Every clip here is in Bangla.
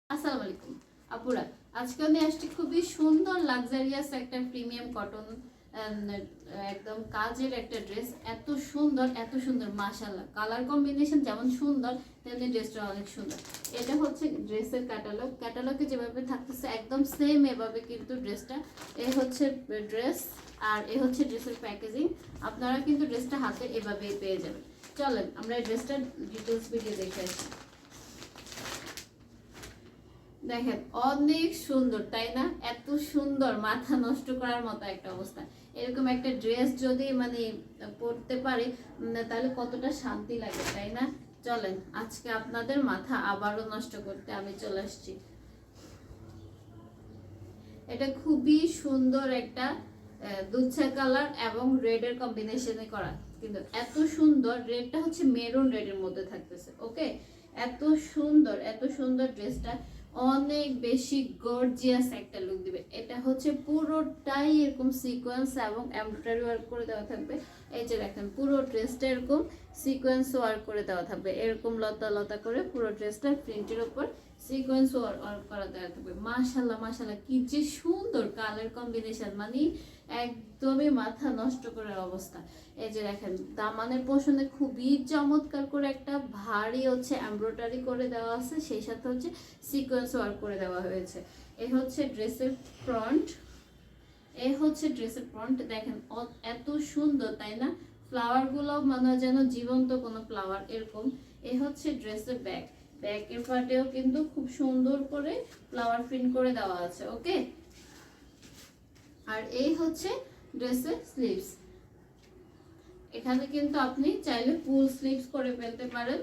আসসালামু আলাইকুম আপুরা, আজকে আমি আসছি খুবই সুন্দর লাক্সারিয়াস একটা প্রিমিয়াম কটন একদম কাজের একটা ড্রেস। এত সুন্দর মাশাআল্লাহ, কালার কম্বিনেশন যেমন সুন্দর তেমনি ড্রেসটা অনেক সুন্দর। এটা হচ্ছে ড্রেসের ক্যাটালগে যেভাবে থাকতেছে একদম সেম এভাবে কিন্তু ড্রেসটা। এ হচ্ছে ড্রেস আর এ হচ্ছে ড্রেসের প্যাকেজিং। আপনারা কিন্তু ড্রেসটা হাতে এভাবেই পেয়ে যাবেন। চলেন আমরা এই ড্রেসটার ডিটেলস ভিডিও দেখে আসি। দেখেন অনেক সুন্দর, তাই না? এত সুন্দর, মাথা নষ্ট করার মতো একটা অবস্থা। এরকম একটা ড্রেস যদি পরতে পারি তাহলে কতটা শান্তি লাগে, তাই না? চলেন আজকে আপনাদের মাথা আবারও নষ্ট করতে আমি চলে আসছি। এটা খুবই সুন্দর একটা দুধছা কালার এবং রেড এর কম্বিনেশনে করা, কিন্তু এত সুন্দর। রেডটা হচ্ছে মেরুন রেডের মধ্যে থাকতেছে। ওকে, এত সুন্দর ড্রেসটা অনেক বেশি গর্জিয়াস একটা লুক দিবে। এটা হচ্ছে পুরোটাই এরকম সিকোয়েন্স এবং এমব্রয়ডারি ওয়ার্ক করে দেওয়া থাকবে। এই যে দেখেন পুরো ড্রেসটা এরকম সিকোয়েন্স ওয়ার্ক করে দেওয়া থাকবে, এরকম লতা লতা করে পুরো ড্রেসটা প্রিন্টের উপর সিকোয়েন্স ওয়ার্ক করা দেওয়া থাকবে। মাশাল্লাহ কি যে সুন্দর কালার কম্বিনেশন, মানে একদমই মাথা নষ্ট করার অবস্থা। এই যে দেখেন দামানের পোর্শনে খুবই চমৎকার করে একটা ভারী হচ্ছে এমব্রয়ডারি করে দেওয়া আছে, সেই সাথে হচ্ছে সিকোয়েন্স ওয়ার্ক করে দেওয়া হয়েছে। এই হচ্ছে ড্রেসের ফ্রন্ট, দেখেন এত সুন্দর, তাই না? ফ্লাওয়ার গুলো মানে যেন জীবন্ত কোনো ফ্লাওয়ার এরকম। এই হচ্ছে ড্রেসের ব্যাকের পার্টেও কিন্তু খুব সুন্দর করে ফ্লাওয়ার প্রিন্ট করে দেওয়া আছে। ওকে, আর এই হচ্ছে ড্রেসের স্লিভস। এখানে কিন্তু আপনি চাইলে ফুল স্লিভস করে ফেলতে পারেন।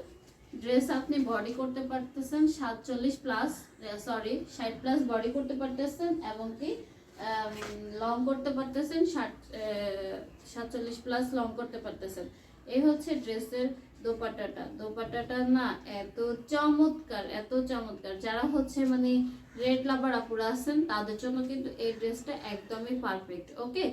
ড্রেস আপনি বডি করতে পারতেছেন 60+ বডি করতে পারতেছেন, এবং কি লং করতে পারতেছেন 47+ লং করতে পারতেছেন। এই হচ্ছে ড্রেসের দোপাট্টাটা না এত চমৎকার। যারা হচ্ছে রেড লাভার আপুরা আছেন তাদের জন্য কিন্তু এই ড্রেসটা একদমই পারফেক্ট। ওকে,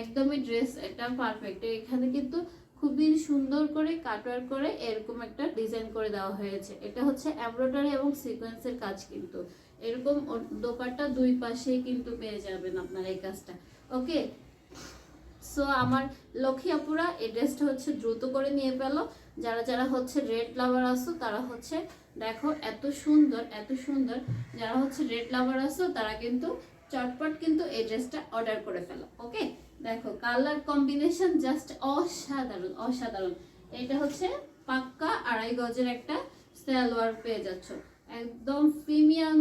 একদমই ড্রেস এটা পারফেক্ট। এখানে কিন্তু খুবই সুন্দর করে কাটওয়ার্ক করে এরকম একটা ডিজাইন করে দেওয়া হয়েছে। এটা হচ্ছে এমব্রয়ডারি এবং সিকোয়েন্সের কাজ, কিন্তু এরকম দোপাট্টা দুই পাশেই কিন্তু পেয়ে যাবেন আপনারা এই কাজটা। ওকে, সো আমার লক্ষ্মী আপুরা এই ড্রেসটা হচ্ছে দ্রুত করে নিয়ে পেলো। যারা হচ্ছে রেড লাভার আসো তারা হচ্ছে দেখো এত সুন্দর। যারা হচ্ছে রেড লাভার আসো তারা কিন্তু চটপট কিন্তু এই ড্রেসটা অর্ডার করে ফেলো। ওকে, দেখো কালার কম্বিনেশন জাস্ট অসাধারণ। এটা হচ্ছে পাক্কা 2.5 গজের একটা সালোয়ার পেয়ে যাচ্ছ, একদম প্রিমিয়াম